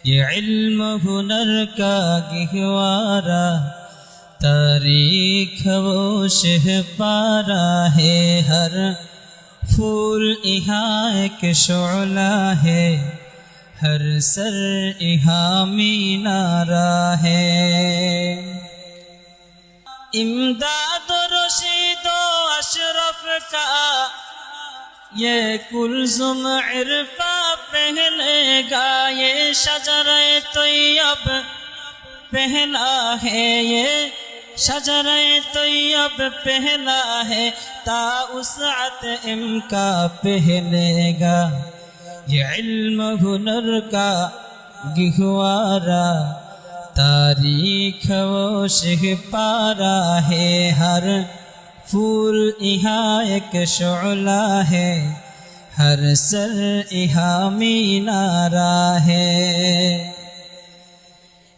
ये इल्म हुनर का गहवारा, तारीख वो शह पारा है। हर फूल यहाँ एक शोला है, हर सर यहाँ मीनारा है। इमदाद रशीद अशरफ का ये कुलजुम इरफा पहनेगा, ये शजरे तैयब पहना है, ये शजरे तैयब पहना है, ता उसअत इमका पहनेगा। ये इल्म हुनर का गहवारा, तारीख वो शह पारा है। हर फूल यहाँ एक शोला है, हर सर यहाँ मीनारा है।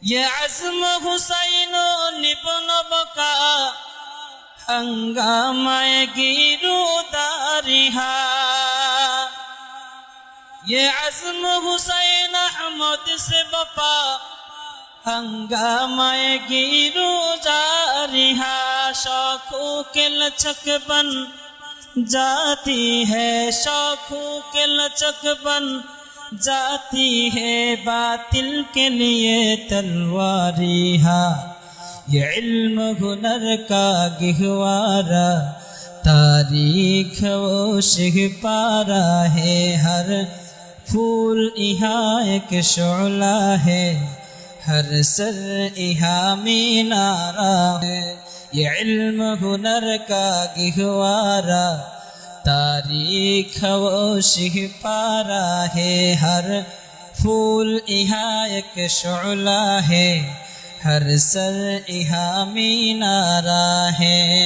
ये अज़्म हुसैन इब्न बका हंगामाए गिरोदारिहा, ये अज़्म हुसैन अहमद से बपा हंगामाए गिरो जारिहा। शौखों के लचक बन जाती है, शौखों के लचक बन जाती है, बातिल के लिए तलवारिहा। ये इल्म हुनर का गहवारा, तारीख वो शह पारा है। हर फूल यहाँ एक शोला है, हर सर यहाँ मीनारा है। ये इल्म हुनर का गहवारा, तारीख वो शह पारा है। हर फूल यहाँ एक शोला है, हर सर यहाँ मीनारा है।